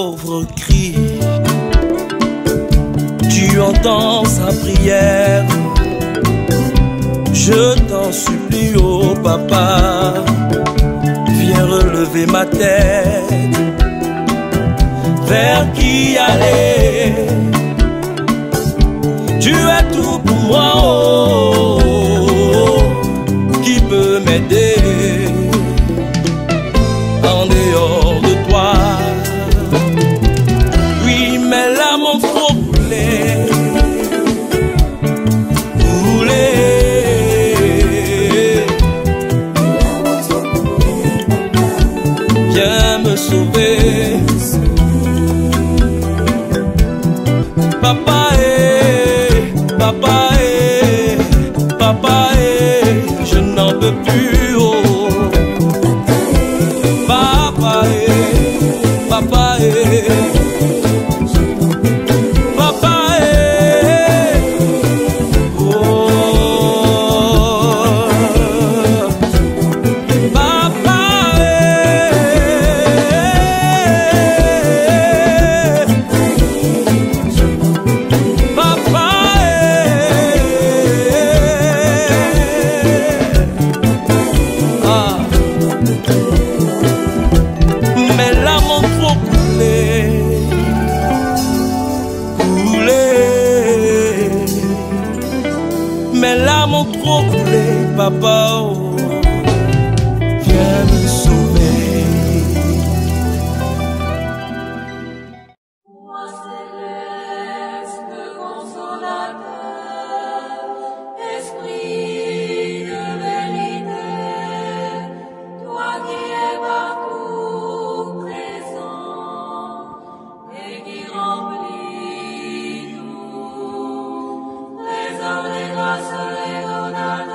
pauvre crie. Tu entends sa prière. Je t'en supplie, oh papa, viens relever ma tête. Vers qui aller? Tu es tout pour moi, oh, qui peut m'aider en dehors de toi? Oui, mes larmes ont trop coulé, viens me sauver. Papa papa je n'en peux plus, oh. Papa papa papa, oh, viens me sauver. Moi céleste, consolateur, esprit de vérité, toi qui es partout présent et qui remplis tout, trésor des grâces et donateur.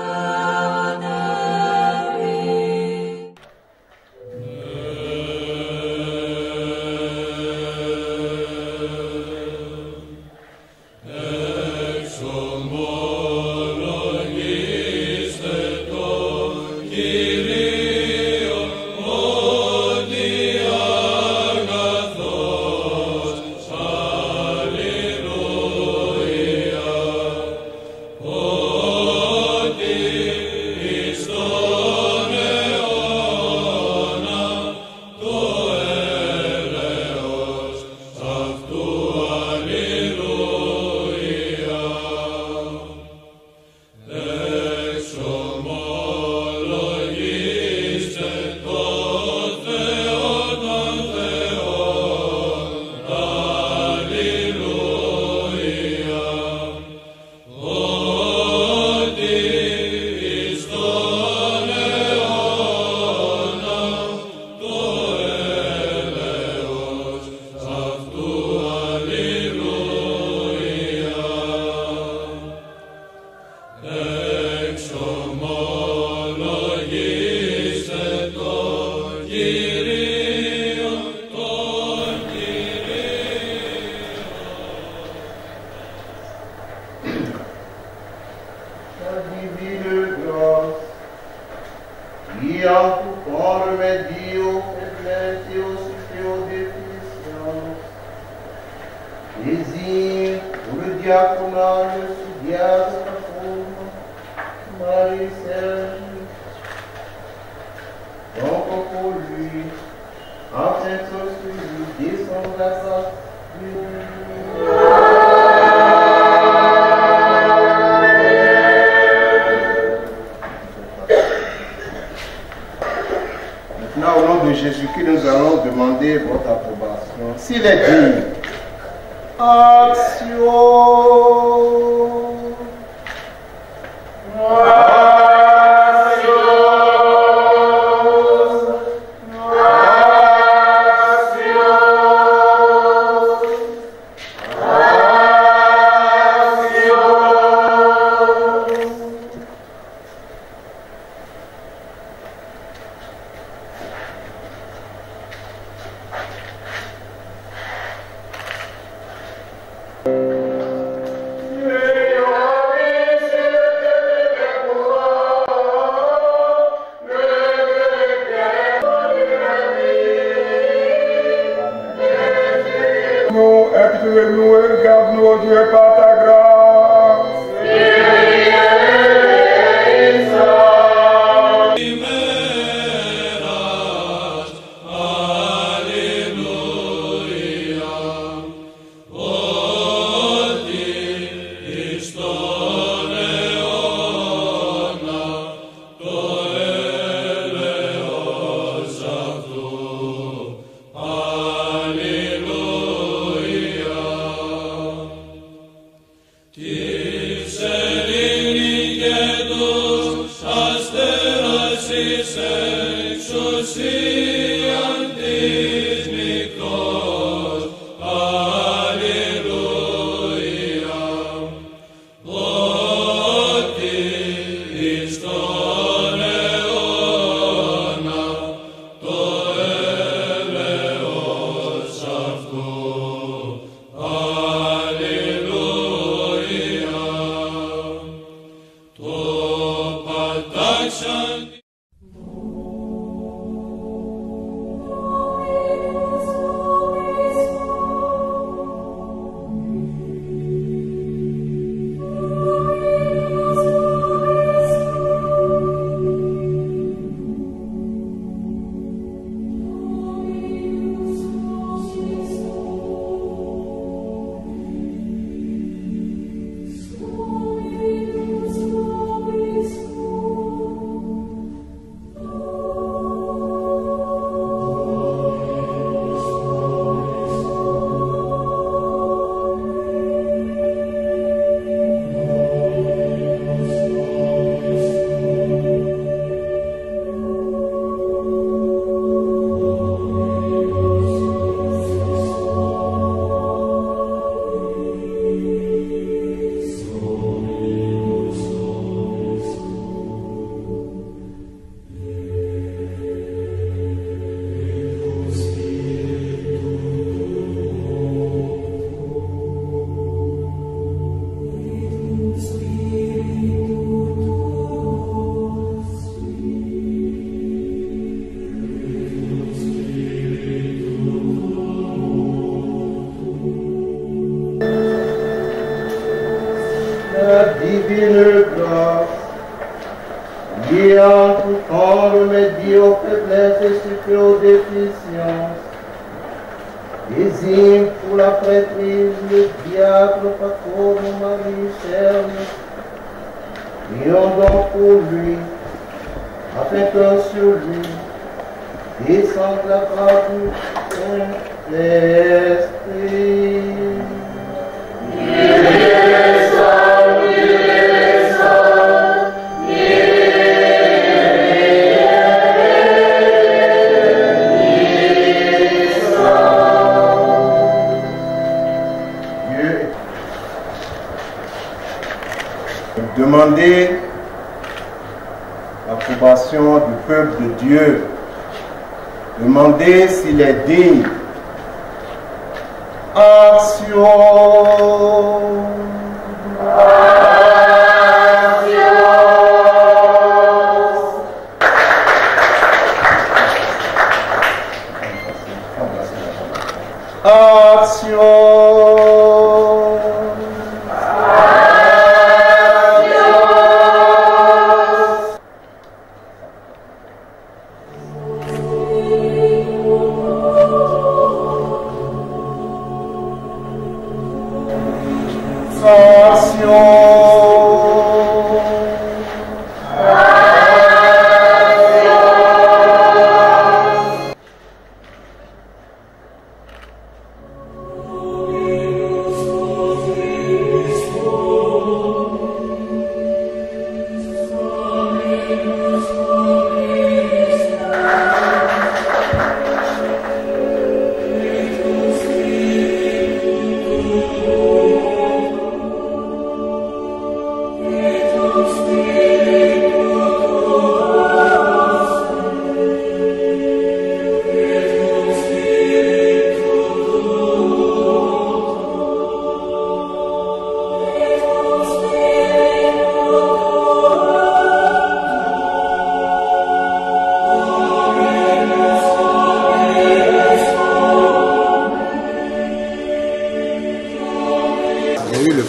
Désir pour le diaconat, le sous-diacre, Marie-Serge, donc pour lui, afin que celui descende à sa Maintenant, au nom de Jésus-Christ, nous allons demander votre approbation. S'il est digne, action. Yeah. nous, instruis-nous et garde-nous, ô Dieu, par ta grâce. Divine grâce, liée en tout temps, remédie aux faiblesses et supplée aux déficiences. Désigne pour la prêtrise le diable patron, mon mari cher. Prions donc pour lui, afin que sur lui descende la grâce du Saint-Esprit. Demandez l'approbation du peuple de Dieu. Demandez s'il est digne. Action.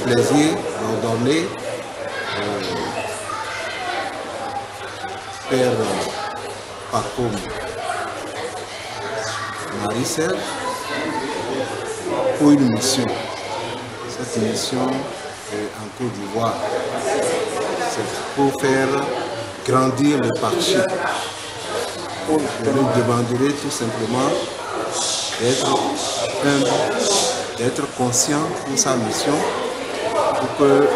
plaisir d'ordonner Père Pacôme Marie-Serge pour une mission. Cette mission est en Côte d'Ivoire. C'est pour faire grandir le parti. Je lui demanderai tout simplement d'être humble, d'être conscient pour sa mission, pour que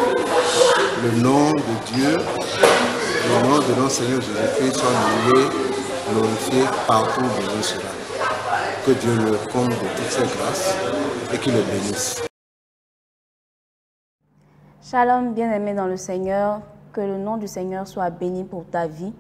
le nom de Dieu, le nom de notre Seigneur Jésus-Christ soit loué, glorifié partout où il sera. Que Dieu le comble de toutes ses grâces et qu'il le bénisse. Shalom, bien-aimé dans le Seigneur, que le nom du Seigneur soit béni pour ta vie.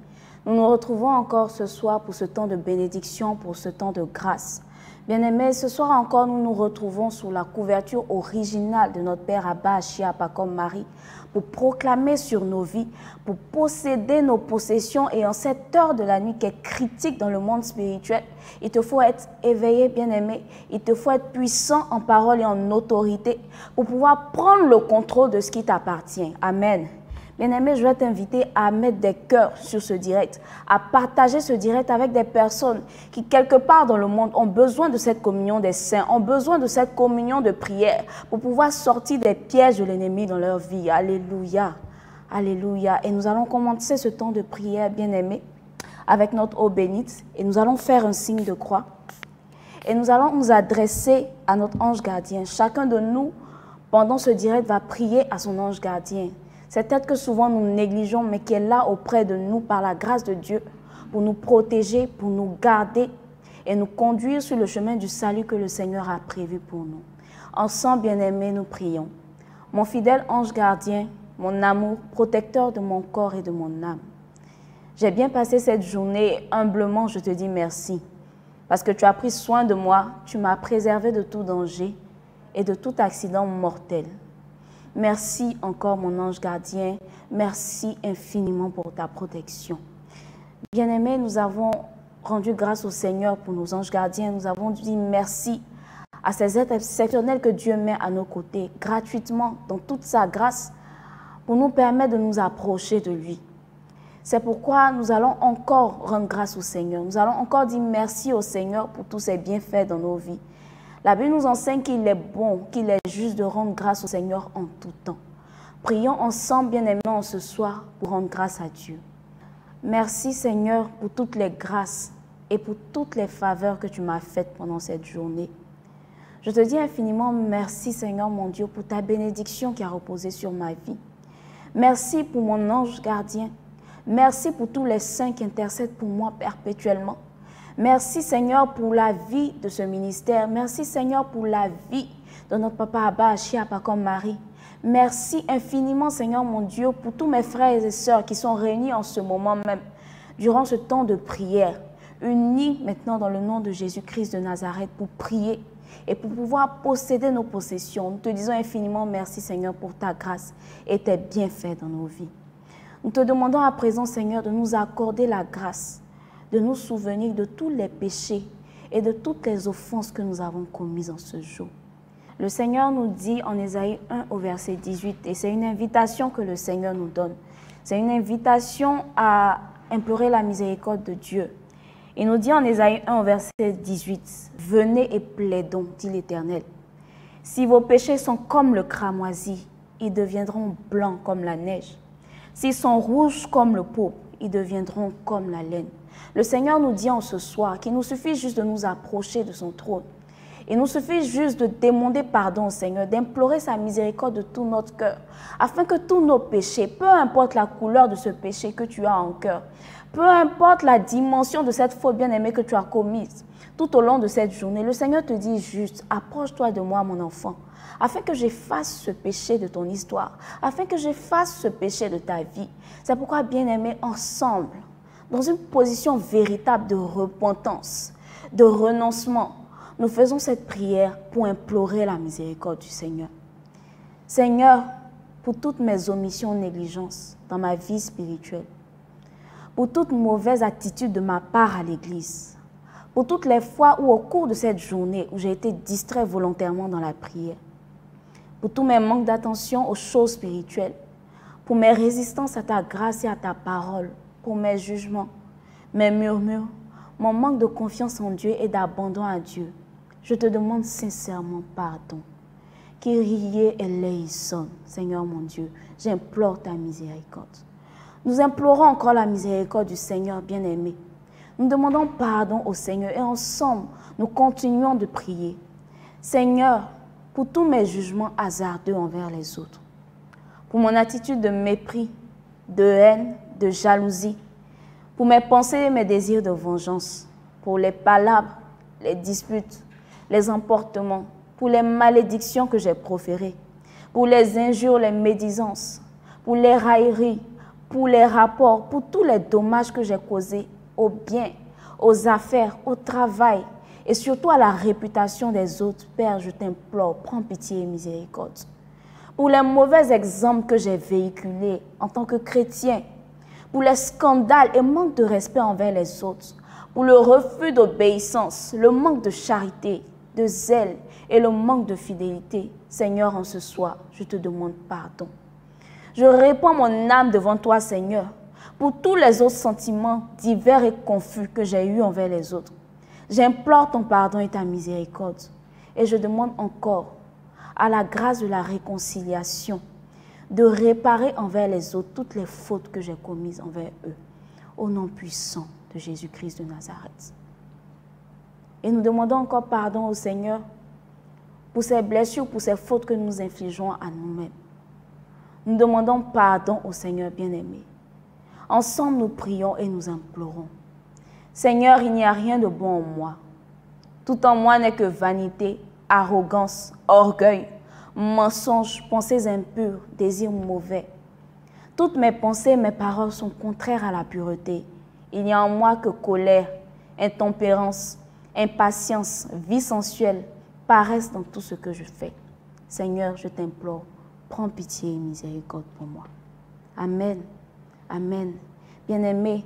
Nous nous retrouvons encore ce soir pour ce temps de bénédiction, pour ce temps de grâce. Bien-aimés, ce soir encore, nous nous retrouvons sous la couverture originale de notre Père Abba Achia Pacôme Marie pour proclamer sur nos vies, pour posséder nos possessions. Et en cette heure de la nuit qui est critique dans le monde spirituel, il te faut être éveillé, bien-aimé. Il te faut être puissant en parole et en autorité pour pouvoir prendre le contrôle de ce qui t'appartient. Amen. Bien-aimé, je vais t'inviter à mettre des cœurs sur ce direct, à partager ce direct avec des personnes qui, quelque part dans le monde, ont besoin de cette communion des saints, ont besoin de cette communion de prière pour pouvoir sortir des pièges de l'ennemi dans leur vie. Alléluia. Alléluia. Et nous allons commencer ce temps de prière, bien-aimé, avec notre eau bénite. Et nous allons faire un signe de croix. Et nous allons nous adresser à notre ange gardien. Chacun de nous, pendant ce direct, va prier à son ange gardien. C'est peut-être que souvent nous négligeons, mais qui est là auprès de nous par la grâce de Dieu pour nous protéger, pour nous garder et nous conduire sur le chemin du salut que le Seigneur a prévu pour nous. Ensemble, bien-aimés, nous prions. Mon fidèle ange gardien, mon amour, protecteur de mon corps et de mon âme. J'ai bien passé cette journée et humblement je te dis merci parce que tu as pris soin de moi, tu m'as préservé de tout danger et de tout accident mortel. Merci encore mon ange gardien, merci infiniment pour ta protection. Bien-aimés, nous avons rendu grâce au Seigneur pour nos anges gardiens, nous avons dit merci à ces êtres exceptionnels que Dieu met à nos côtés, gratuitement, dans toute sa grâce, pour nous permettre de nous approcher de lui. C'est pourquoi nous allons encore rendre grâce au Seigneur, nous allons encore dire merci au Seigneur pour tous ses bienfaits dans nos vies. La Bible nous enseigne qu'il est bon, qu'il est juste de rendre grâce au Seigneur en tout temps. Prions ensemble, bien-aimés, en ce soir pour rendre grâce à Dieu. Merci, Seigneur, pour toutes les grâces et pour toutes les faveurs que tu m'as faites pendant cette journée. Je te dis infiniment merci, Seigneur, mon Dieu, pour ta bénédiction qui a reposé sur ma vie. Merci pour mon ange gardien. Merci pour tous les saints qui intercèdent pour moi perpétuellement. Merci Seigneur pour la vie de ce ministère. Merci Seigneur pour la vie de notre papa Abba Achia Pacôme Marie. Merci infiniment Seigneur mon Dieu pour tous mes frères et sœurs qui sont réunis en ce moment même, durant ce temps de prière, unis maintenant dans le nom de Jésus-Christ de Nazareth pour prier et pour pouvoir posséder nos possessions. Nous te disons infiniment merci Seigneur pour ta grâce et tes bienfaits dans nos vies. Nous te demandons à présent Seigneur de nous accorder la grâce de nous souvenir de tous les péchés et de toutes les offenses que nous avons commises en ce jour. Le Seigneur nous dit en Ésaïe 1 au verset 18, et c'est une invitation que le Seigneur nous donne. C'est une invitation à implorer la miséricorde de Dieu. Il nous dit en Ésaïe 1 au verset 18, « Venez et plaidons, dit l'Éternel. Si vos péchés sont comme le cramoisi, ils deviendront blancs comme la neige. S'ils sont rouges comme le pourpre, ils deviendront comme la laine. » Le Seigneur nous dit en ce soir qu'il nous suffit juste de nous approcher de son trône. Il nous suffit juste de demander pardon au Seigneur, d'implorer sa miséricorde de tout notre cœur, afin que tous nos péchés, peu importe la couleur de ce péché que tu as en cœur, peu importe la dimension de cette faute bien-aimée que tu as commise, tout au long de cette journée, le Seigneur te dit juste, approche-toi de moi mon enfant, afin que j'efface ce péché de ton histoire, afin que j'efface ce péché de ta vie. C'est pourquoi bien-aimés, ensemble, dans une position véritable de repentance, de renoncement, nous faisons cette prière pour implorer la miséricorde du Seigneur. Seigneur, pour toutes mes omissions, négligences dans ma vie spirituelle, pour toute mauvaise attitude de ma part à l'Église, pour toutes les fois où au cours de cette journée où j'ai été distrait volontairement dans la prière, pour tous mes manques d'attention aux choses spirituelles, pour mes résistances à ta grâce et à ta parole, pour mes jugements, mes murmures, mon manque de confiance en Dieu et d'abandon à Dieu. Je te demande sincèrement pardon. Kyrie eleison, Seigneur mon Dieu, j'implore ta miséricorde. Nous implorons encore la miséricorde du Seigneur bien-aimé. Nous demandons pardon au Seigneur et ensemble, nous continuons de prier. Seigneur, pour tous mes jugements hasardeux envers les autres, pour mon attitude de mépris, de haine, de jalousie, pour mes pensées et mes désirs de vengeance, pour les palabres, les disputes, les emportements, pour les malédictions que j'ai proférées, pour les injures, les médisances, pour les railleries, pour les rapports, pour tous les dommages que j'ai causés aux biens, aux affaires, au travail et surtout à la réputation des autres. Père, je t'implore, prends pitié et miséricorde. Pour les mauvais exemples que j'ai véhiculés en tant que chrétien, pour les scandales et manque de respect envers les autres, pour le refus d'obéissance, le manque de charité, de zèle et le manque de fidélité. Seigneur, en ce soir, je te demande pardon. Je répands mon âme devant toi, Seigneur, pour tous les autres sentiments divers et confus que j'ai eus envers les autres. J'implore ton pardon et ta miséricorde. Et je demande encore à la grâce de la réconciliation de réparer envers les autres toutes les fautes que j'ai commises envers eux. Au nom puissant de Jésus-Christ de Nazareth. Et nous demandons encore pardon au Seigneur pour ces blessures, pour ces fautes que nous infligeons à nous-mêmes. Nous demandons pardon au Seigneur bien-aimé. Ensemble, nous prions et nous implorons. Seigneur, il n'y a rien de bon en moi. Tout en moi n'est que vanité, arrogance, orgueil, mensonge, pensées impures, désirs mauvais. Toutes mes pensées et mes paroles sont contraires à la pureté. Il n'y a en moi que colère, intempérance, impatience, vie sensuelle, paresse dans tout ce que je fais. Seigneur, je t'implore, prends pitié et miséricorde pour moi. Amen. Amen. Bien-aimés,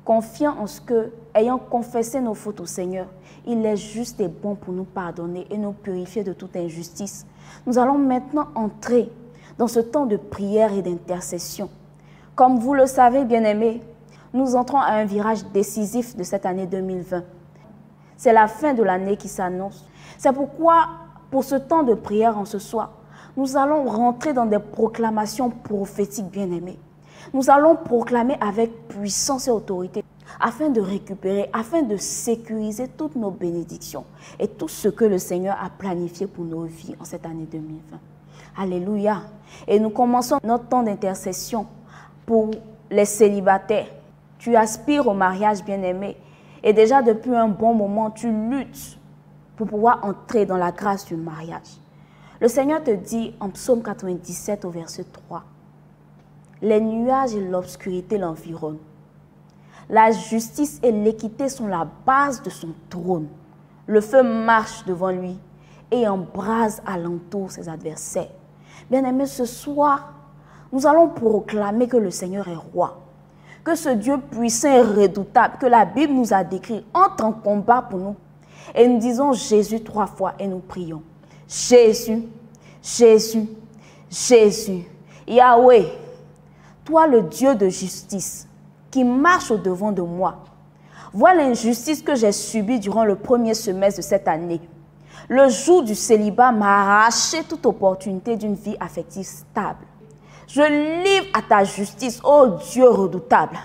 confiant en ce que, ayant confessé nos fautes au Seigneur, il est juste et bon pour nous pardonner et nous purifier de toute injustice. Nous allons maintenant entrer dans ce temps de prière et d'intercession. Comme vous le savez, bien-aimés, nous entrons à un virage décisif de cette année 2020. C'est la fin de l'année qui s'annonce. C'est pourquoi, pour ce temps de prière en ce soir, nous allons rentrer dans des proclamations prophétiques, bien-aimés. Nous allons proclamer avec puissance et autorité afin de récupérer, afin de sécuriser toutes nos bénédictions et tout ce que le Seigneur a planifié pour nos vies en cette année 2020. Alléluia. Et nous commençons notre temps d'intercession pour les célibataires. Tu aspires au mariage, bien-aimé, et déjà depuis un bon moment, tu luttes pour pouvoir entrer dans la grâce du mariage. Le Seigneur te dit en Psaume 97 au verset 3, « Les nuages et l'obscurité l'environnent. La justice et l'équité sont la base de son trône. Le feu marche devant lui et embrase alentour ses adversaires. » Bien-aimés, ce soir, nous allons proclamer que le Seigneur est roi, que ce Dieu puissant et redoutable que la Bible nous a décrit entre en combat pour nous. Et nous disons Jésus 3 fois et nous prions. Jésus, Jésus, Jésus, Yahweh, toi le Dieu de justice qui marche au-devant de moi. Vois l'injustice que j'ai subie durant le premier semestre de cette année. Le jour du célibat m'a arraché toute opportunité d'une vie affective stable. Je livre à ta justice, ô Dieu redoutable.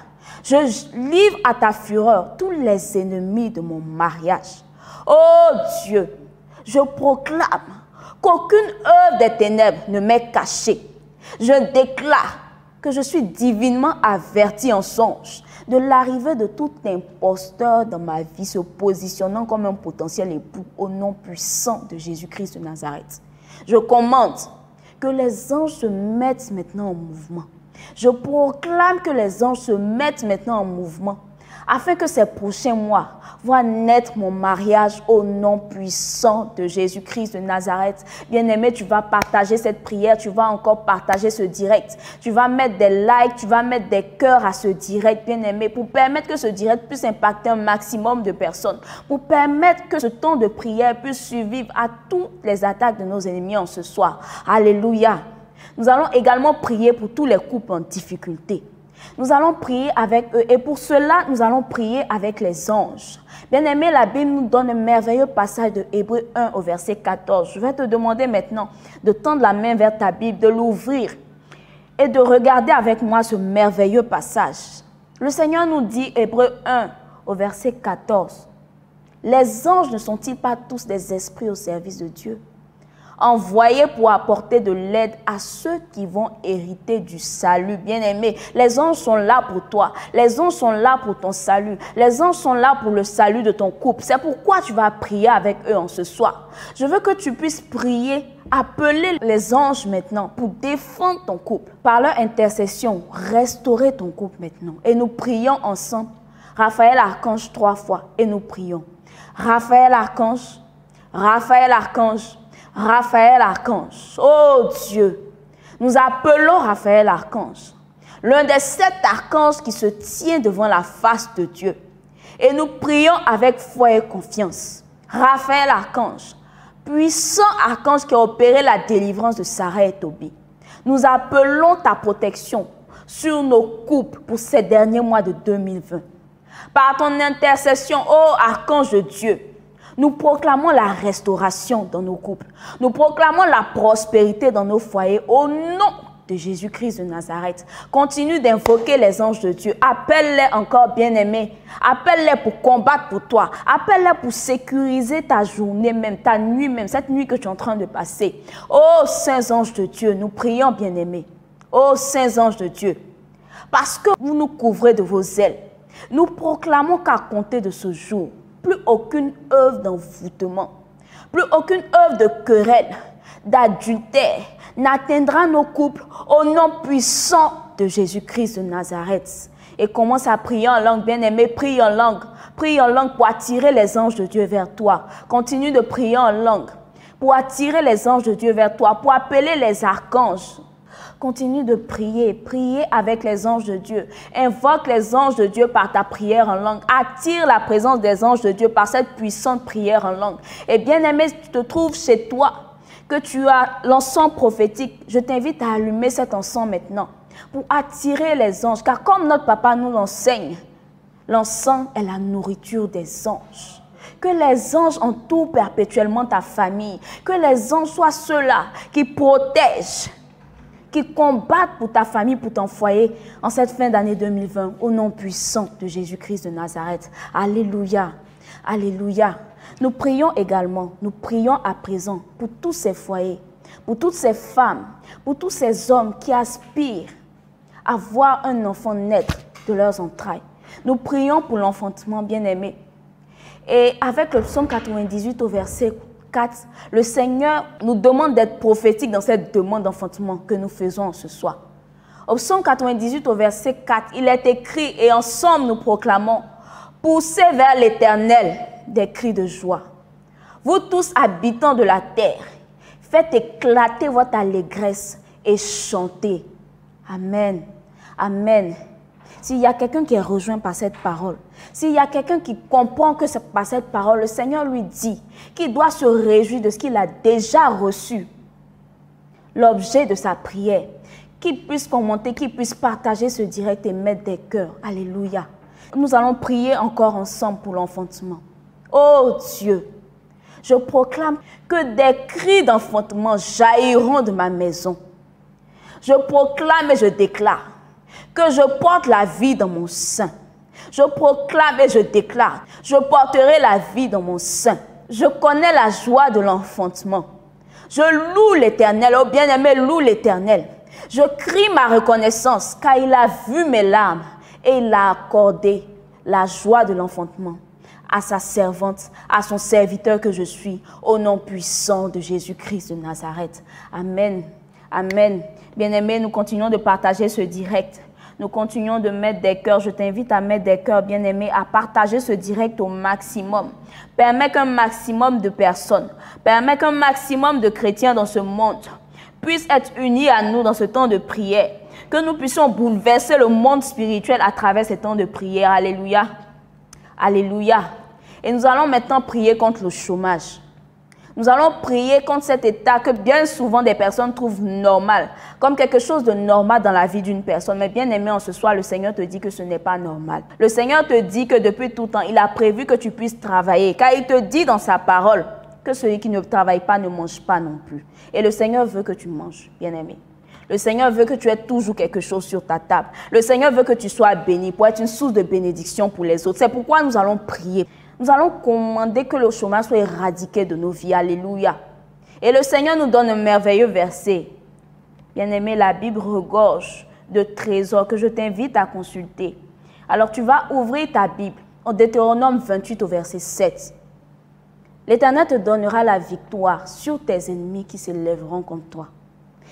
Je livre à ta fureur tous les ennemis de mon mariage. Ô Dieu, je proclame qu'aucune œuvre des ténèbres ne m'est cachée. Je déclare que je suis divinement averti en songe de l'arrivée de tout imposteur dans ma vie se positionnant comme un potentiel époux au nom puissant de Jésus-Christ de Nazareth. Je commande que les anges se mettent maintenant en mouvement. Je proclame que les anges se mettent maintenant en mouvement afin que ces prochains mois voient naître mon mariage au nom puissant de Jésus-Christ de Nazareth. Bien-aimé, tu vas partager cette prière, tu vas encore partager ce direct. Tu vas mettre des likes, tu vas mettre des cœurs à ce direct, bien-aimé, pour permettre que ce direct puisse impacter un maximum de personnes, pour permettre que ce temps de prière puisse survivre à toutes les attaques de nos ennemis en ce soir. Alléluia. Nous allons également prier pour tous les couples en difficulté. Nous allons prier avec eux et pour cela, nous allons prier avec les anges. Bien-aimé, la Bible nous donne un merveilleux passage de Hébreux 1 au verset 14. Je vais te demander maintenant de tendre la main vers ta Bible, de l'ouvrir et de regarder avec moi ce merveilleux passage. Le Seigneur nous dit, Hébreux 1 au verset 14, « Les anges ne sont-ils pas tous des esprits au service de Dieu ? Envoyés pour apporter de l'aide à ceux qui vont hériter du salut. » Bien-aimé, les anges sont là pour toi. Les anges sont là pour ton salut. Les anges sont là pour le salut de ton couple. C'est pourquoi tu vas prier avec eux en ce soir. Je veux que tu puisses prier, appeler les anges maintenant pour défendre ton couple. Par leur intercession, restaurer ton couple maintenant. Et nous prions ensemble. Raphaël Archange 3 fois et nous prions. Raphaël Archange, Raphaël Archange, Raphaël Archange. Oh Dieu, nous appelons Raphaël Archange, l'un des 7 archanges qui se tient devant la face de Dieu. Et nous prions avec foi et confiance. Raphaël Archange, puissant archange qui a opéré la délivrance de Sarah et Tobie. Nous appelons ta protection sur nos couples pour ces derniers mois de 2020. Par ton intercession, ô archange de Dieu, nous proclamons la restauration dans nos couples. Nous proclamons la prospérité dans nos foyers au nom de Jésus-Christ de Nazareth. Continue d'invoquer les anges de Dieu. Appelle-les encore, bien-aimés. Appelle-les pour combattre pour toi. Appelle-les pour sécuriser ta journée même, ta nuit même, cette nuit que tu es en train de passer. Ô saints anges de Dieu, nous prions, bien-aimés. Ô saints anges de Dieu, parce que vous nous couvrez de vos ailes, nous proclamons qu'à compter de ce jour, plus aucune œuvre d'envoûtement, plus aucune œuvre de querelle, d'adultère n'atteindra nos couples au nom puissant de Jésus-Christ de Nazareth. Et commence à prier en langue, bien-aimé, prie en langue pour attirer les anges de Dieu vers toi. Continue de prier en langue pour attirer les anges de Dieu vers toi, pour appeler les archanges. Continue de prier, prier avec les anges de Dieu. Invoque les anges de Dieu par ta prière en langue. Attire la présence des anges de Dieu par cette puissante prière en langue. Et bien-aimé, tu te trouves chez toi, que tu as l'encens prophétique. Je t'invite à allumer cet encens maintenant pour attirer les anges. Car comme notre papa nous l'enseigne, l'encens est la nourriture des anges. Que les anges entourent perpétuellement ta famille. Que les anges soient ceux-là qui protègent, qui combattent pour ta famille, pour ton foyer en cette fin d'année 2020, au nom puissant de Jésus-Christ de Nazareth. Alléluia, alléluia. Nous prions également, nous prions à présent pour tous ces foyers, pour toutes ces femmes, pour tous ces hommes qui aspirent à voir un enfant naître de leurs entrailles. Nous prions pour l'enfantement bien-aimé. Et avec le psaume 98 au verset 4, le Seigneur nous demande d'être prophétique dans cette demande d'enfantement que nous faisons ce soir. Au psaume 98 au verset 4, il est écrit et ensemble nous proclamons: poussez vers l'Éternel des cris de joie. Vous tous habitants de la terre, faites éclater votre allégresse et chantez. Amen. Amen. S'il y a quelqu'un qui est rejoint par cette parole, s'il y a quelqu'un qui comprend que c'est par cette parole, le Seigneur lui dit qu'il doit se réjouir de ce qu'il a déjà reçu, l'objet de sa prière, qu'il puisse commenter, qu'il puisse partager ce direct et mettre des cœurs. Alléluia. Nous allons prier encore ensemble pour l'enfantement. Oh Dieu, je proclame que des cris d'enfantement jailliront de ma maison. Je proclame et je déclare que je porte la vie dans mon sein. Je proclame et je déclare, je porterai la vie dans mon sein. Je connais la joie de l'enfantement. Je loue l'Éternel, oh bien-aimé, loue l'Éternel. Je crie ma reconnaissance, car il a vu mes larmes et il a accordé la joie de l'enfantement à sa servante, à son serviteur que je suis, au nom puissant de Jésus-Christ de Nazareth. Amen. Amen. Bien-aimés, nous continuons de partager ce direct. Nous continuons de mettre des cœurs. Je t'invite à mettre des cœurs, bien-aimés, à partager ce direct au maximum. Permets qu'un maximum de personnes, permets qu'un maximum de chrétiens dans ce monde puissent être unis à nous dans ce temps de prière. Que nous puissions bouleverser le monde spirituel à travers ces temps de prière. Alléluia. Alléluia. Et nous allons maintenant prier contre le chômage. Nous allons prier contre cet état que bien souvent des personnes trouvent normal, comme quelque chose de normal dans la vie d'une personne. Mais bien aimé, en ce soir, le Seigneur te dit que ce n'est pas normal. Le Seigneur te dit que depuis tout temps, il a prévu que tu puisses travailler, car il te dit dans sa parole que celui qui ne travaille pas ne mange pas non plus. Et le Seigneur veut que tu manges, bien aimé. Le Seigneur veut que tu aies toujours quelque chose sur ta table. Le Seigneur veut que tu sois béni pour être une source de bénédiction pour les autres. C'est pourquoi nous allons prier. Nous allons commander que le chômage soit éradiqué de nos vies. Alléluia. Et le Seigneur nous donne un merveilleux verset. Bien-aimé, la Bible regorge de trésors que je t'invite à consulter. Alors tu vas ouvrir ta Bible en Deutéronome 28 au verset 7. L'Éternel te donnera la victoire sur tes ennemis qui s'élèveront contre toi.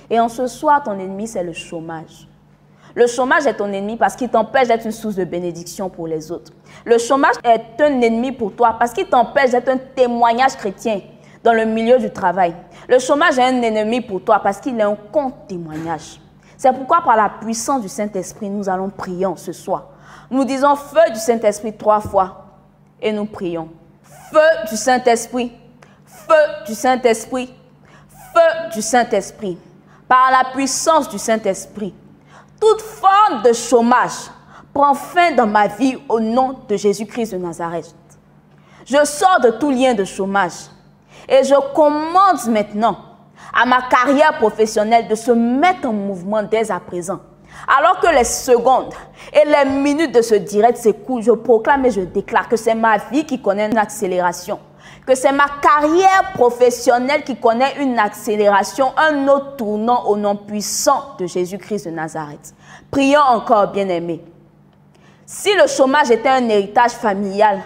Et en ce soir, ton ennemi, c'est le chômage. Le chômage est ton ennemi parce qu'il t'empêche d'être une source de bénédiction pour les autres. Le chômage est un ennemi pour toi parce qu'il t'empêche d'être un témoignage chrétien dans le milieu du travail. Le chômage est un ennemi pour toi parce qu'il est un contre-témoignage. C'est pourquoi par la puissance du Saint-Esprit, nous allons prier ce soir. Nous disons feu du Saint-Esprit 3 fois et nous prions. Feu du Saint-Esprit, feu du Saint-Esprit, feu du Saint-Esprit. Par la puissance du Saint-Esprit. Toute forme de chômage prend fin dans ma vie au nom de Jésus-Christ de Nazareth. Je sors de tout lien de chômage et je commande maintenant à ma carrière professionnelle de se mettre en mouvement dès à présent. Alors que les secondes et les minutes de ce direct s'écoulent, je proclame et je déclare que c'est ma vie qui connaît une accélération. Que c'est ma carrière professionnelle qui connaît une accélération, un autre tournant au nom puissant de Jésus-Christ de Nazareth. Prions encore, bien-aimés. Si le chômage était un héritage familial,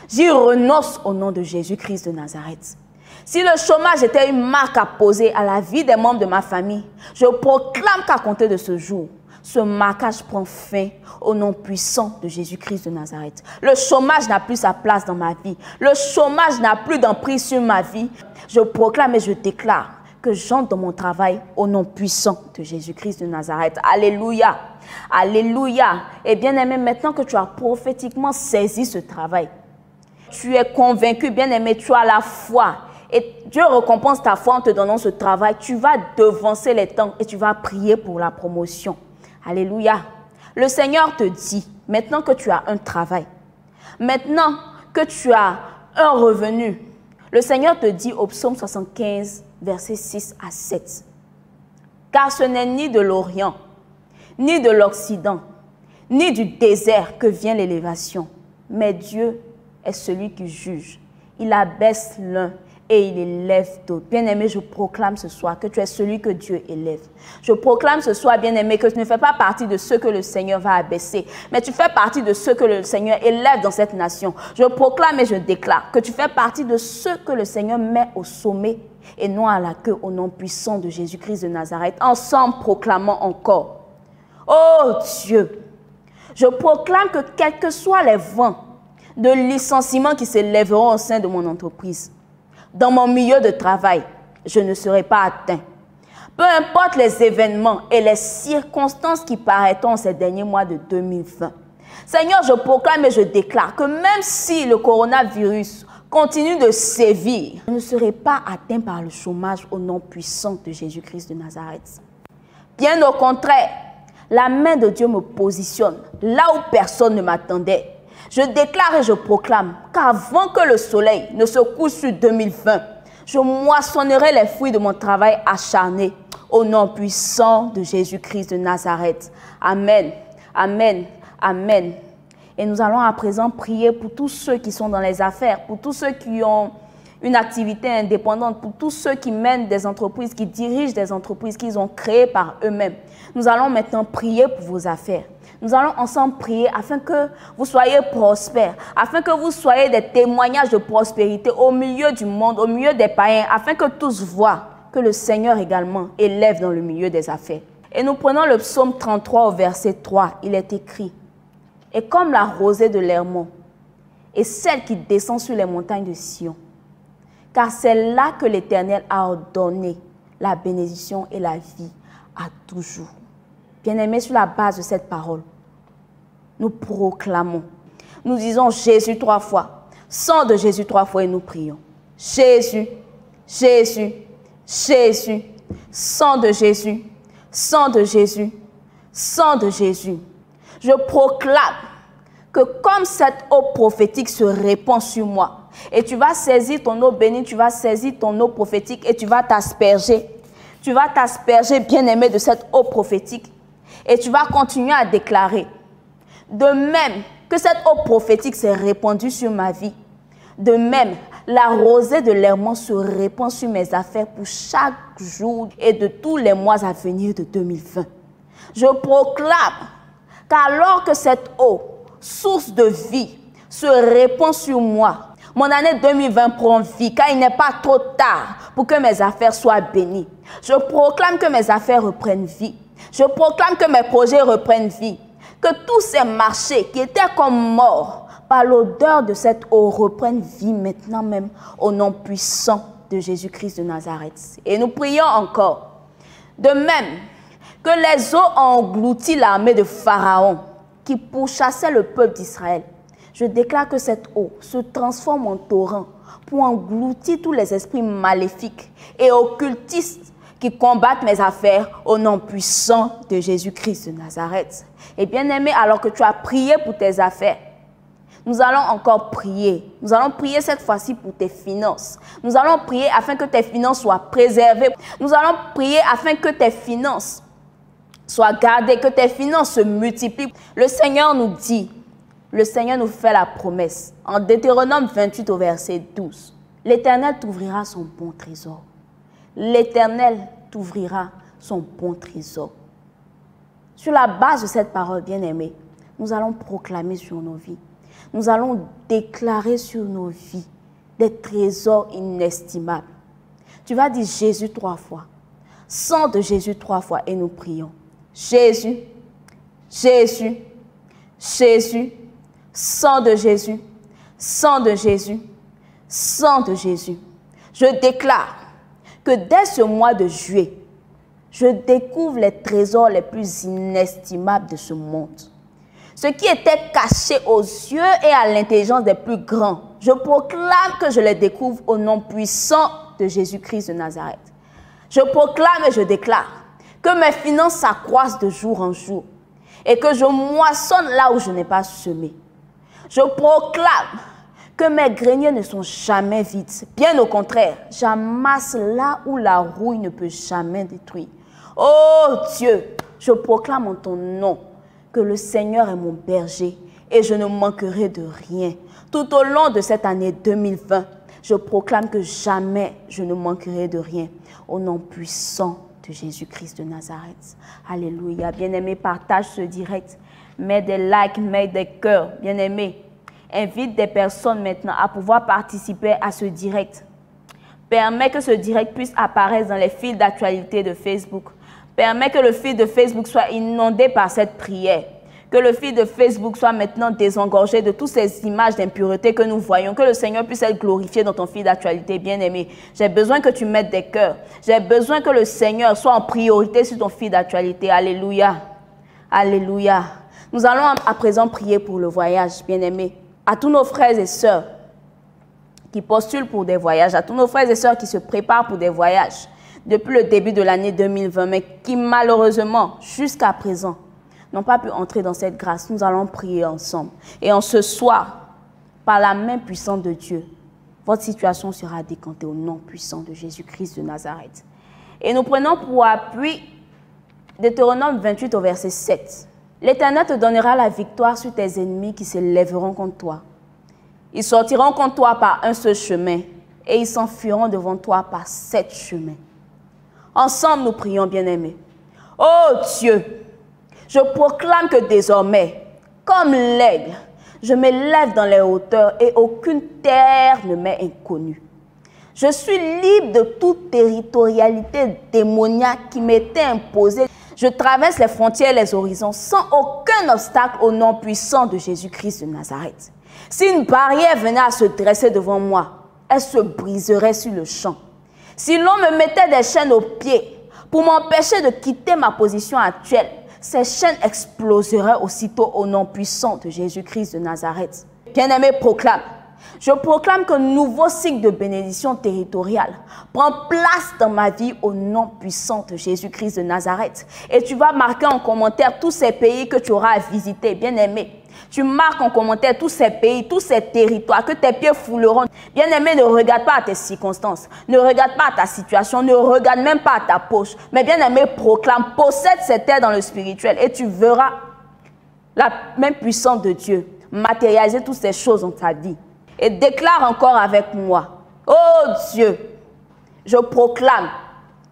j'y renonce au nom de Jésus-Christ de Nazareth. Si le chômage était une marque à poser à la vie des membres de ma famille, je proclame qu'à compter de ce jour, ce marquage prend fin au nom puissant de Jésus-Christ de Nazareth. Le chômage n'a plus sa place dans ma vie. Le chômage n'a plus d'emprise sur ma vie. Je proclame et je déclare que j'entre dans mon travail au nom puissant de Jésus-Christ de Nazareth. Alléluia. Alléluia. Et bien aimé, maintenant que tu as prophétiquement saisi ce travail, tu es convaincu, bien aimé, tu as la foi. Et Dieu récompense ta foi en te donnant ce travail. Tu vas devancer les temps et tu vas prier pour la promotion. Alléluia. Le Seigneur te dit, maintenant que tu as un travail, maintenant que tu as un revenu, le Seigneur te dit au psaume 75, versets 6 à 7. Car ce n'est ni de l'Orient, ni de l'Occident, ni du désert que vient l'élévation, mais Dieu est celui qui juge. Il abaisse l'un et il élève d'autres. Bien-aimé, je proclame ce soir que tu es celui que Dieu élève. Je proclame ce soir, bien-aimé, que tu ne fais pas partie de ceux que le Seigneur va abaisser, mais tu fais partie de ceux que le Seigneur élève dans cette nation. Je proclame et je déclare que tu fais partie de ceux que le Seigneur met au sommet et non à la queue au nom puissant de Jésus-Christ de Nazareth. Ensemble, proclamons encore. Oh Dieu, je proclame que quels que soient les vents de licenciement qui s'élèveront au sein de mon entreprise, dans mon milieu de travail, je ne serai pas atteint. Peu importe les événements et les circonstances qui paraîtront ces derniers mois de 2020. Seigneur, je proclame et je déclare que même si le coronavirus continue de sévir, je ne serai pas atteint par le chômage au nom puissant de Jésus-Christ de Nazareth. Bien au contraire, la main de Dieu me positionne là où personne ne m'attendait. Je déclare et je proclame qu'avant que le soleil ne se couche sur 2020, je moissonnerai les fruits de mon travail acharné au nom puissant de Jésus-Christ de Nazareth. Amen, amen, amen. Et nous allons à présent prier pour tous ceux qui sont dans les affaires, pour tous ceux qui ont une activité indépendante, pour tous ceux qui mènent des entreprises, qui dirigent des entreprises qu'ils ont créées par eux-mêmes. Nous allons maintenant prier pour vos affaires. Nous allons ensemble prier afin que vous soyez prospères, afin que vous soyez des témoignages de prospérité au milieu du monde, au milieu des païens, afin que tous voient que le Seigneur également élève dans le milieu des affaires. Et nous prenons le psaume 33 au verset 3. Il est écrit: « Et comme la rosée de l'Hermon, et celle qui descend sur les montagnes de Sion, car c'est là que l'Éternel a ordonné la bénédiction et la vie à toujours. » Bien-aimés, sur la base de cette parole, nous proclamons, nous disons Jésus 3 fois, sang de Jésus 3 fois et nous prions. Jésus, Jésus, Jésus, sang de Jésus, sang de Jésus, sang de Jésus. Je proclame que comme cette eau prophétique se répand sur moi, et tu vas saisir ton eau bénie, tu vas saisir ton eau prophétique et tu vas t'asperger. Tu vas t'asperger, bien-aimé, de cette eau prophétique et tu vas continuer à déclarer. De même que cette eau prophétique s'est répandue sur ma vie, de même, la rosée de l'Hermon se répand sur mes affaires pour chaque jour et de tous les mois à venir de 2020. Je proclame qu'alors que cette eau, source de vie, se répand sur moi, mon année 2020 prend vie, car il n'est pas trop tard pour que mes affaires soient bénies. Je proclame que mes affaires reprennent vie. Je proclame que mes projets reprennent vie. Que tous ces marchés qui étaient comme morts par l'odeur de cette eau reprennent vie maintenant même au nom puissant de Jésus-Christ de Nazareth. Et nous prions encore. De même que les eaux ont englouti l'armée de Pharaon qui pourchassait le peuple d'Israël, je déclare que cette eau se transforme en torrent pour engloutir tous les esprits maléfiques et occultistes qui combattent mes affaires au nom puissant de Jésus-Christ de Nazareth. Et bien aimé, alors que tu as prié pour tes affaires, nous allons encore prier. Nous allons prier cette fois-ci pour tes finances. Nous allons prier afin que tes finances soient préservées. Nous allons prier afin que tes finances soient gardées, que tes finances se multiplient. Le Seigneur nous dit, le Seigneur nous fait la promesse, en Deutéronome 28 au verset 12, « L'Éternel t'ouvrira son bon trésor. » L'Éternel t'ouvrira son bon trésor. Sur la base de cette parole, bien-aimée, nous allons proclamer sur nos vies. Nous allons déclarer sur nos vies des trésors inestimables. Tu vas dire Jésus 3 fois, sang de Jésus 3 fois et nous prions. Jésus, Jésus, Jésus, sang de Jésus, sang de Jésus, sang de Jésus. Je déclare que dès ce mois de juillet, je découvre les trésors les plus inestimables de ce monde. Ce qui était caché aux yeux et à l'intelligence des plus grands, je proclame que je les découvre au nom puissant de Jésus-Christ de Nazareth. Je proclame et je déclare que mes finances s'accroissent de jour en jour et que je moissonne là où je n'ai pas semé. Je proclame que mes greniers ne sont jamais vides. Bien au contraire, j'amasse là où la rouille ne peut jamais détruire. Oh Dieu, je proclame en ton nom que le Seigneur est mon berger et je ne manquerai de rien. Tout au long de cette année 2020, je proclame que jamais je ne manquerai de rien. Au nom puissant de Jésus-Christ de Nazareth. Alléluia. Bien-aimé, partage ce direct. Mets des likes, mets des cœurs. Bien-aimé, invite des personnes maintenant à pouvoir participer à ce direct. Permets que ce direct puisse apparaître dans les fils d'actualité de Facebook. Permets que le fil de Facebook soit inondé par cette prière. Que le fil de Facebook soit maintenant désengorgé de toutes ces images d'impureté que nous voyons. Que le Seigneur puisse être glorifié dans ton fil d'actualité, bien-aimé. J'ai besoin que tu mettes des cœurs. J'ai besoin que le Seigneur soit en priorité sur ton fil d'actualité. Alléluia. Alléluia. Nous allons à présent prier pour le voyage, bien-aimé. À tous nos frères et sœurs qui postulent pour des voyages, à tous nos frères et sœurs qui se préparent pour des voyages depuis le début de l'année 2020, mais qui malheureusement, jusqu'à présent, n'ont pas pu entrer dans cette grâce. Nous allons prier ensemble. Et en ce soir, par la main puissante de Dieu, votre situation sera décantée au nom puissant de Jésus-Christ de Nazareth. Et nous prenons pour appui Deutéronome 28 au verset 7. L'Éternel te donnera la victoire sur tes ennemis qui se lèveront contre toi. Ils sortiront contre toi par un seul chemin et ils s'enfuiront devant toi par 7 chemins. Ensemble, nous prions, bien-aimés. Oh Dieu, je proclame que désormais, comme l'aigle, je m'élève dans les hauteurs et aucune terre ne m'est inconnue. Je suis libre de toute territorialité démoniaque qui m'était imposée. Je traverse les frontières et les horizons sans aucun obstacle au nom puissant de Jésus-Christ de Nazareth. Si une barrière venait à se dresser devant moi, elle se briserait sur le champ. Si l'on me mettait des chaînes aux pieds pour m'empêcher de quitter ma position actuelle, ces chaînes exploseraient aussitôt au nom puissant de Jésus-Christ de Nazareth. Bien-aimé, proclame. Je proclame qu'un nouveau cycle de bénédiction territoriale prend place dans ma vie au nom puissant de Jésus-Christ de Nazareth. Et tu vas marquer en commentaire tous ces pays que tu auras à visiter, bien-aimé. Tu marques en commentaire tous ces pays, tous ces territoires que tes pieds fouleront. Bien-aimé, ne regarde pas à tes circonstances, ne regarde pas à ta situation, ne regarde même pas à ta poche. Mais bien-aimé, proclame, possède cette terre dans le spirituel et tu verras la même puissance de Dieu matérialiser toutes ces choses dans ta vie. Et déclare encore avec moi, oh Dieu, je proclame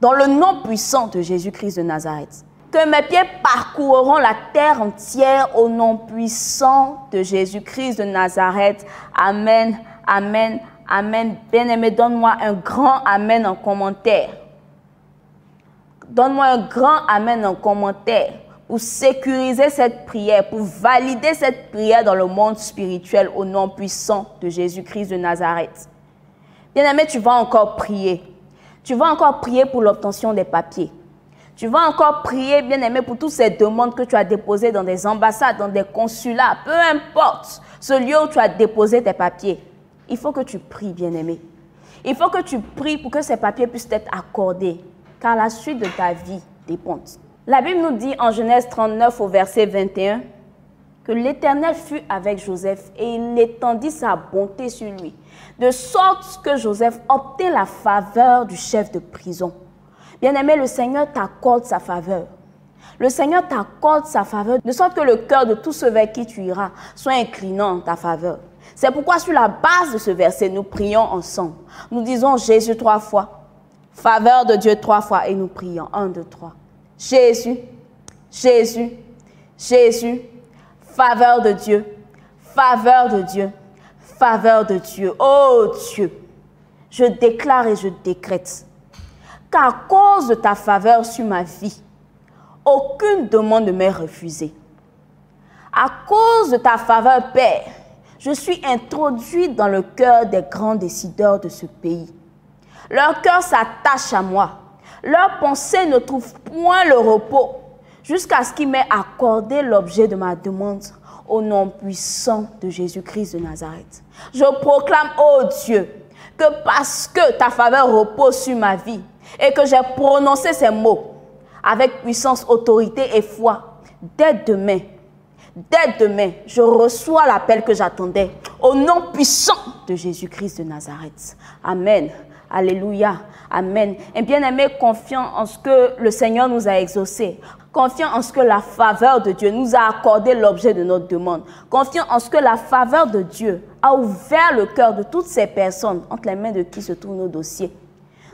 dans le nom puissant de Jésus-Christ de Nazareth, que mes pieds parcourront la terre entière au nom puissant de Jésus-Christ de Nazareth. Amen, amen, amen. Bien-aimé, donne-moi un grand amen en commentaire. Donne-moi un grand amen en commentaire pour sécuriser cette prière, pour valider cette prière dans le monde spirituel au nom puissant de Jésus-Christ de Nazareth. Bien-aimé, tu vas encore prier. Tu vas encore prier pour l'obtention des papiers. Tu vas encore prier, bien-aimé, pour toutes ces demandes que tu as déposées dans des ambassades, dans des consulats, peu importe ce lieu où tu as déposé tes papiers. Il faut que tu pries, bien-aimé. Il faut que tu pries pour que ces papiers puissent être accordés, car la suite de ta vie dépend. La Bible nous dit en Genèse 39 au verset 21 que l'Éternel fut avec Joseph et il étendit sa bonté sur lui, de sorte que Joseph obtint la faveur du chef de prison. Bien-aimé, le Seigneur t'accorde sa faveur. Le Seigneur t'accorde sa faveur, de sorte que le cœur de tous ceux vers qui tu iras soit inclinant en ta faveur. C'est pourquoi sur la base de ce verset, nous prions ensemble. Nous disons Jésus 3 fois, faveur de Dieu 3 fois et nous prions 1, 2, 3. Jésus, Jésus, Jésus, faveur de Dieu, faveur de Dieu, faveur de Dieu. Oh Dieu, je déclare et je décrète qu'à cause de ta faveur sur ma vie, aucune demande ne m'est refusée. À cause de ta faveur, Père, je suis introduit dans le cœur des grands décideurs de ce pays. Leur cœur s'attache à moi. Leur pensée ne trouve point le repos jusqu'à ce qu'ils m'aient accordé l'objet de ma demande au nom puissant de Jésus-Christ de Nazareth. Je proclame, ô Dieu, que parce que ta faveur repose sur ma vie et que j'ai prononcé ces mots avec puissance, autorité et foi, dès demain, je reçois l'appel que j'attendais au nom puissant de Jésus-Christ de Nazareth. Amen. Alléluia. Amen. Et bien-aimé, confiant en ce que le Seigneur nous a exaucé, confiant en ce que la faveur de Dieu nous a accordé l'objet de notre demande, confiant en ce que la faveur de Dieu a ouvert le cœur de toutes ces personnes entre les mains de qui se trouvent nos dossiers.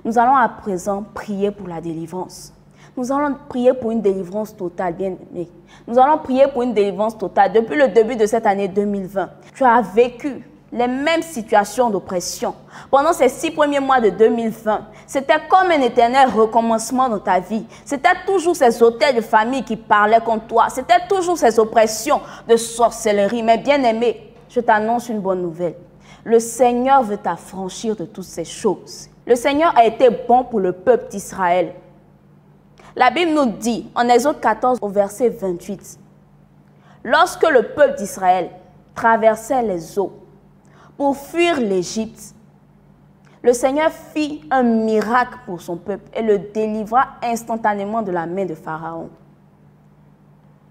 Nous allons à présent prier pour la délivrance. Nous allons prier pour une délivrance totale, bien-aimé. Nous allons prier pour une délivrance totale. Depuis le début de cette année 2020, tu as vécu les mêmes situations d'oppression. Pendant ces 6 premiers mois de 2020, c'était comme un éternel recommencement dans ta vie. C'était toujours ces autels de famille qui parlaient contre toi. C'était toujours ces oppressions de sorcellerie. Mais bien-aimé, je t'annonce une bonne nouvelle. Le Seigneur veut t'affranchir de toutes ces choses. Le Seigneur a été bon pour le peuple d'Israël. La Bible nous dit, en Exode 14 au verset 28, lorsque le peuple d'Israël traversait les eaux pour fuir l'Égypte, le Seigneur fit un miracle pour son peuple et le délivra instantanément de la main de Pharaon.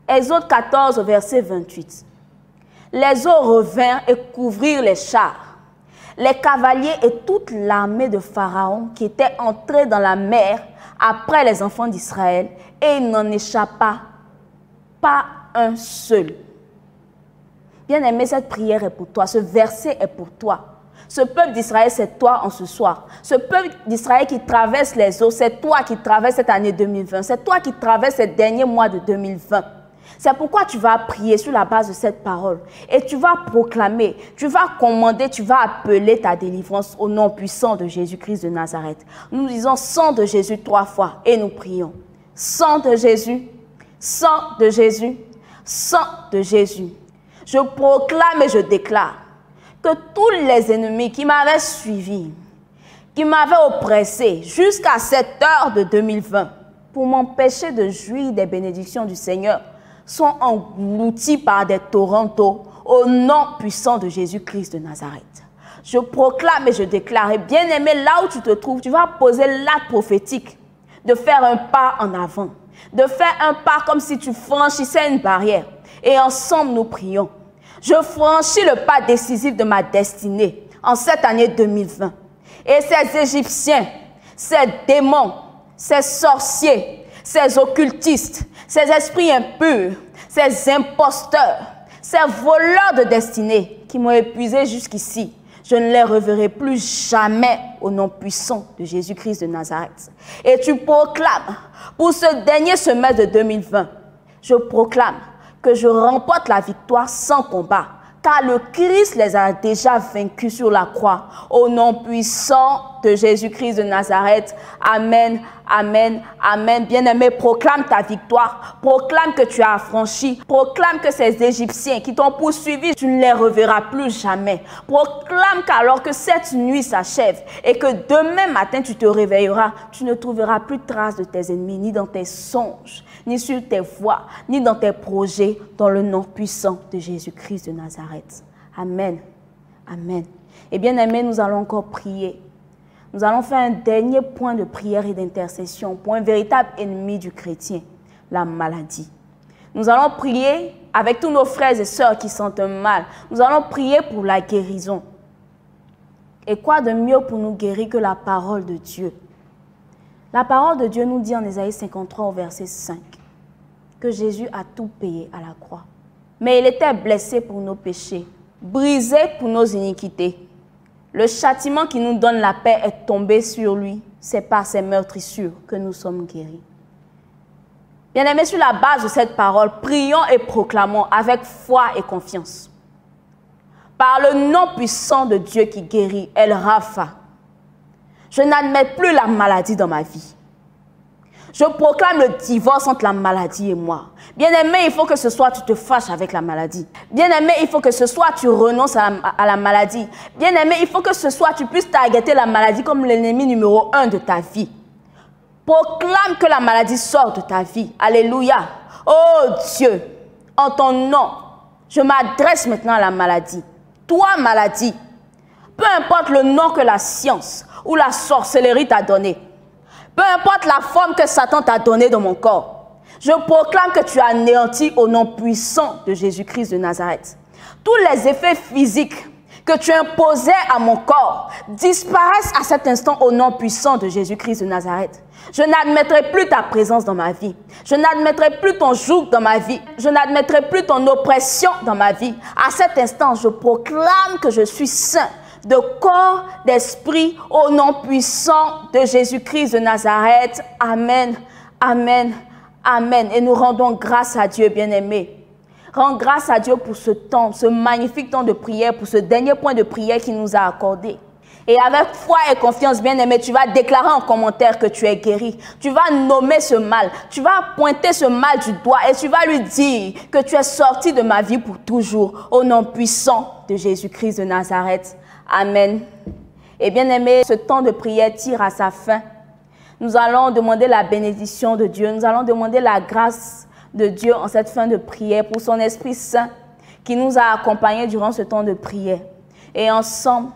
Exode 14 au verset 28. Les eaux revinrent et couvrirent les chars, les cavaliers et toute l'armée de Pharaon qui était entrée dans la mer après les enfants d'Israël, et il n'en échappa pas un seul. Bien-aimé, cette prière est pour toi, ce verset est pour toi. Ce peuple d'Israël, c'est toi en ce soir. Ce peuple d'Israël qui traverse les eaux, c'est toi qui traverses cette année 2020. C'est toi qui traverses ces derniers mois de 2020. C'est pourquoi tu vas prier sur la base de cette parole. Et tu vas proclamer, tu vas commander, tu vas appeler ta délivrance au nom puissant de Jésus-Christ de Nazareth. Nous disons sang de Jésus 3 fois et nous prions. sang de Jésus, sang de Jésus, sang de Jésus. Je proclame et je déclare que tous les ennemis qui m'avaient suivi, qui m'avaient oppressé jusqu'à cette heure de 2020 pour m'empêcher de jouir des bénédictions du Seigneur sont engloutis par des torrents d'eau au nom puissant de Jésus-Christ de Nazareth. Je proclame et je déclare, et bien-aimé, là où tu te trouves, tu vas poser l'acte prophétique de faire un pas en avant, de faire un pas comme si tu franchissais une barrière. Et ensemble, nous prions. Je franchis le pas décisif de ma destinée en cette année 2020. Et ces Égyptiens, ces démons, ces sorciers, ces occultistes, ces esprits impurs, ces imposteurs, ces voleurs de destinée qui m'ont épuisé jusqu'ici, je ne les reverrai plus jamais au nom puissant de Jésus-Christ de Nazareth. Et tu proclames, pour ce dernier semestre de 2020, je proclame que je remporte la victoire sans combat, car le Christ les a déjà vaincus sur la croix. Au nom puissant de Jésus-Christ de Nazareth. Amen, amen, amen. Bien-aimé, proclame ta victoire. Proclame que tu as affranchi. Proclame que ces Égyptiens qui t'ont poursuivi, tu ne les reverras plus jamais. Proclame qu'alors que cette nuit s'achève et que demain matin tu te réveilleras, tu ne trouveras plus de traces de tes ennemis, ni dans tes songes, ni sur tes voies, ni dans tes projets, dans le nom puissant de Jésus-Christ de Nazareth. Amen. Amen. Et bien aimé, nous allons encore prier. Nous allons faire un dernier point de prière et d'intercession pour un véritable ennemi du chrétien, la maladie. Nous allons prier avec tous nos frères et sœurs qui sentent mal. Nous allons prier pour la guérison. Et quoi de mieux pour nous guérir que la parole de Dieu? La parole de Dieu nous dit en Ésaïe 53 au verset 5 que Jésus a tout payé à la croix. Mais il était blessé pour nos péchés, brisé pour nos iniquités. Le châtiment qui nous donne la paix est tombé sur lui. C'est par ses meurtrissures que nous sommes guéris. Bien-aimés, sur la base de cette parole, prions et proclamons avec foi et confiance. Par le nom puissant de Dieu qui guérit, El Rapha, je n'admets plus la maladie dans ma vie. Je proclame le divorce entre la maladie et moi. Bien-aimé, il faut que ce soit tu te fâches avec la maladie. Bien-aimé, il faut que ce soit tu renonces à la maladie. Bien-aimé, il faut que ce soit tu puisses targeter la maladie comme l'ennemi numéro 1 de ta vie. Proclame que la maladie sort de ta vie. Alléluia. Oh Dieu, en ton nom, je m'adresse maintenant à la maladie. Toi, maladie, peu importe le nom que la science ou la sorcellerie t'a donné, peu importe la forme que Satan t'a donnée dans mon corps, je proclame que tu as anéanti au nom puissant de Jésus-Christ de Nazareth. Tous les effets physiques que tu imposais à mon corps disparaissent à cet instant au nom puissant de Jésus-Christ de Nazareth. Je n'admettrai plus ta présence dans ma vie. Je n'admettrai plus ton joug dans ma vie. Je n'admettrai plus ton oppression dans ma vie. À cet instant, je proclame que je suis saint de corps, d'esprit, au nom puissant de Jésus-Christ de Nazareth. Amen, amen, amen. Et nous rendons grâce à Dieu, bien-aimé. Rends grâce à Dieu pour ce temps, ce magnifique temps de prière, pour ce dernier point de prière qu'il nous a accordé. Et avec foi et confiance, bien-aimé, tu vas déclarer en commentaire que tu es guéri. Tu vas nommer ce mal. Tu vas pointer ce mal du doigt et tu vas lui dire que tu es sorti de ma vie pour toujours. Au nom puissant de Jésus-Christ de Nazareth. Amen. Et bien-aimé, ce temps de prière tire à sa fin. Nous allons demander la bénédiction de Dieu. Nous allons demander la grâce de Dieu en cette fin de prière pour son Esprit Saint qui nous a accompagnés durant ce temps de prière. Et ensemble,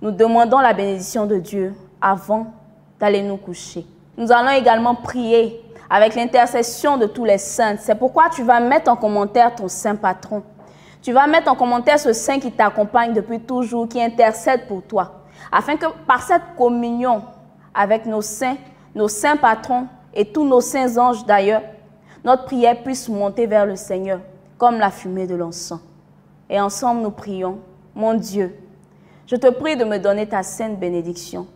nous demandons la bénédiction de Dieu avant d'aller nous coucher. Nous allons également prier avec l'intercession de tous les saints. C'est pourquoi tu vas mettre en commentaire ton saint patron. Tu vas mettre en commentaire ce saint qui t'accompagne depuis toujours, qui intercède pour toi, afin que par cette communion avec nos saints patrons et tous nos saints anges d'ailleurs, notre prière puisse monter vers le Seigneur comme la fumée de l'encens. Et ensemble nous prions, mon Dieu, je te prie de me donner ta sainte bénédiction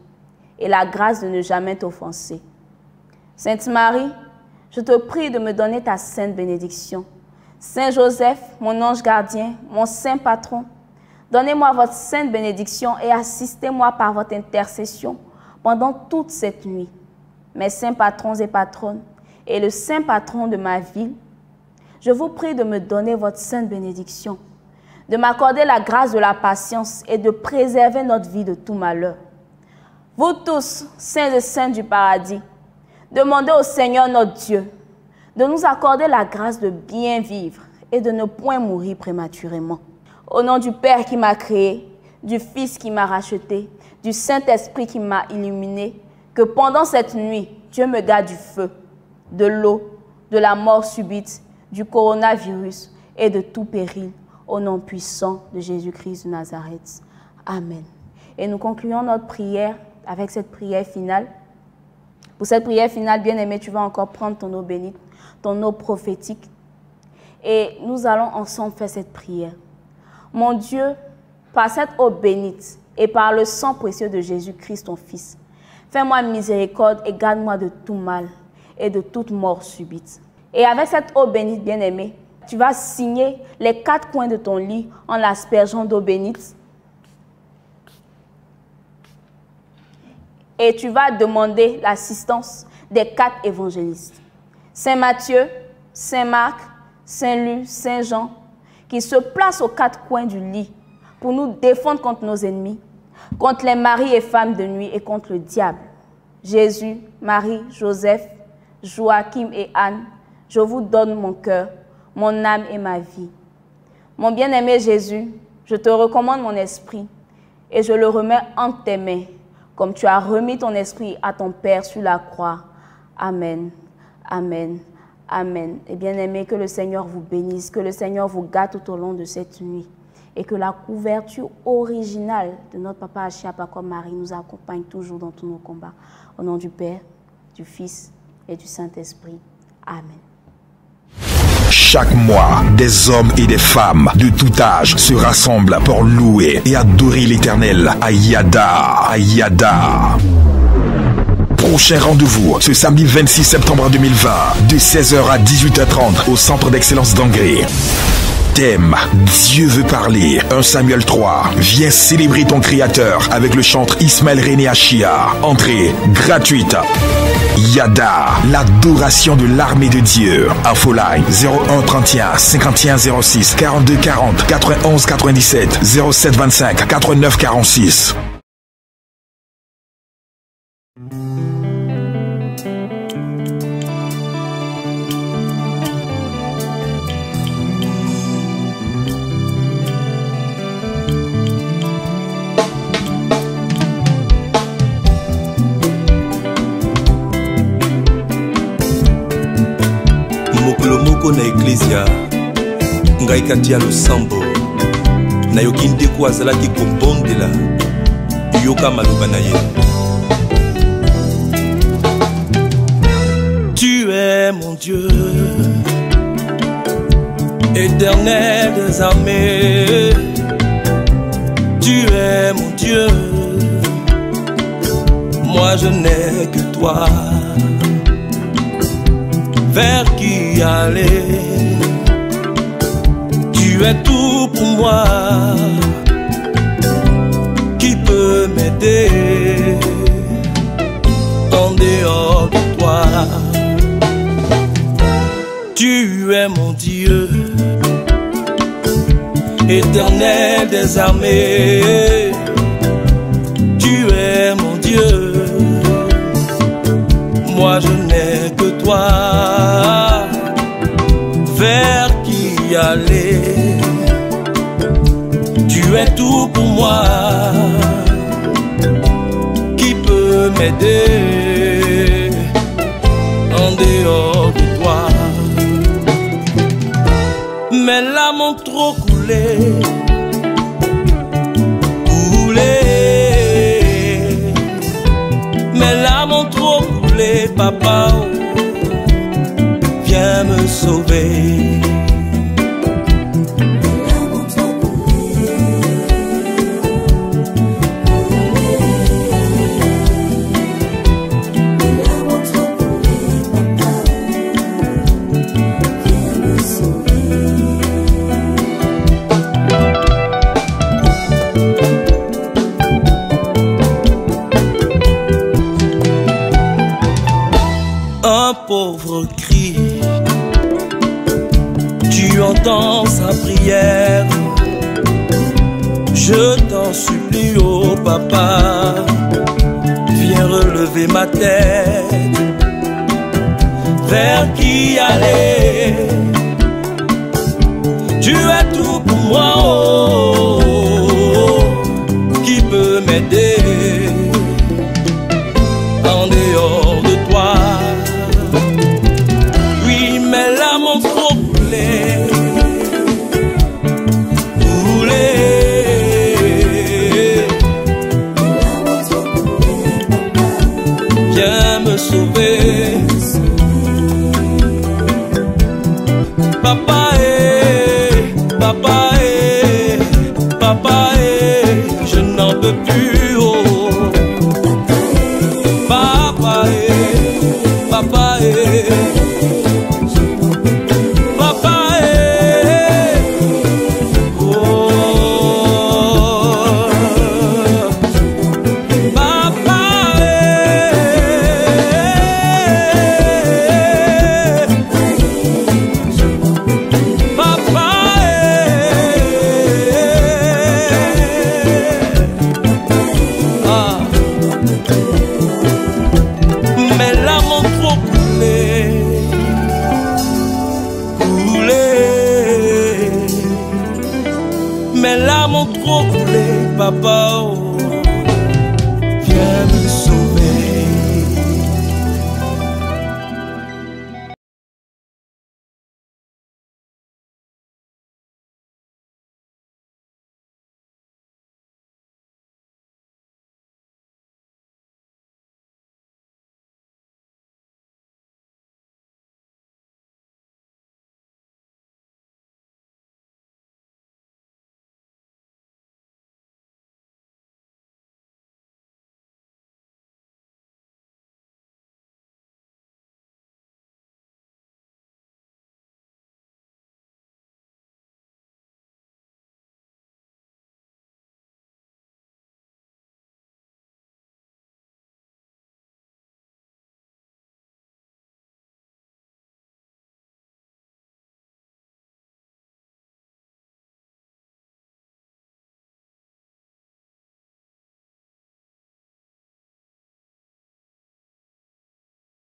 et la grâce de ne jamais t'offenser. Sainte Marie, je te prie de me donner ta sainte bénédiction. Saint Joseph, mon ange gardien, mon saint patron, donnez-moi votre sainte bénédiction et assistez-moi par votre intercession pendant toute cette nuit. Mes saints patrons et patronnes, et le saint patron de ma ville, je vous prie de me donner votre sainte bénédiction, de m'accorder la grâce de la patience et de préserver notre vie de tout malheur. Vous tous, saints et saintes du paradis, demandez au Seigneur notre Dieu de nous accorder la grâce de bien vivre et de ne point mourir prématurément. Au nom du Père qui m'a créé, du Fils qui m'a racheté, du Saint-Esprit qui m'a illuminé, que pendant cette nuit, Dieu me garde du feu, de l'eau, de la mort subite, du coronavirus et de tout péril, au nom puissant de Jésus-Christ de Nazareth. Amen. Et nous concluons notre prière avec cette prière finale. Pour cette prière finale, bien-aimé, tu vas encore prendre ton eau bénite, ton eau prophétique. Et nous allons ensemble faire cette prière. Mon Dieu, par cette eau bénite et par le sang précieux de Jésus-Christ, ton Fils, fais-moi miséricorde et garde-moi de tout mal et de toute mort subite. Et avec cette eau bénite, bien-aimé, tu vas signer les 4 coins de ton lit en l'aspergeant d'eau bénite. Et tu vas demander l'assistance des 4 évangélistes. Saint Matthieu, Saint Marc, Saint Luc, Saint Jean, qui se placent aux 4 coins du lit pour nous défendre contre nos ennemis, contre les maris et femmes de nuit et contre le diable. Jésus, Marie, Joseph, Joachim et Anne, je vous donne mon cœur, mon âme et ma vie. Mon bien-aimé Jésus, je te recommande mon esprit et je le remets entre tes mains, comme tu as remis ton esprit à ton Père sur la croix. Amen, amen, amen. Et bien-aimé, que le Seigneur vous bénisse, que le Seigneur vous garde tout au long de cette nuit et que la couverture originale de notre Papa Achiapako Marie nous accompagne toujours dans tous nos combats. Au nom du Père, du Fils et du Saint-Esprit. Amen. Chaque mois, des hommes et des femmes de tout âge se rassemblent pour louer et adorer l'Éternel à Yada. Prochain rendez-vous ce samedi 26 septembre 2020 de 16h à 18h30 au Centre d'Excellence d'Angré. Thème, Dieu veut parler, 1 Samuel 3. Viens célébrer ton Créateur avec le chantre Ismaël René Achia. Entrée gratuite. Yada, l'adoration de l'armée de Dieu. Infoline 01 31 51 06 42 40 91 97 07 25 89 46. Na Ecclesia ngai kati ya losambo nayoki ndeko azalaki kobondela yoka maloba na ye. Tu es mon Dieu, éternel des armées. Tu es mon Dieu, moi je n'ai que toi. Vers qui aller? Tu es tout pour moi. Qui peut m'aider en dehors de toi? Tu es mon Dieu, éternel des armées. Tu es mon Dieu, moi je n'ai que toi. Vers qui aller? Tu es tout pour moi. Qui peut m'aider en dehors de toi? Mes larmes ont trop coulé, mes larmes ont trop coulé, papa. Viens me sauver. un pauvre cri. Tu entends sa prière. Je t'en supplie, oh papa, viens relever ma tête. Vers qui aller? Tu es tout pour moi, oh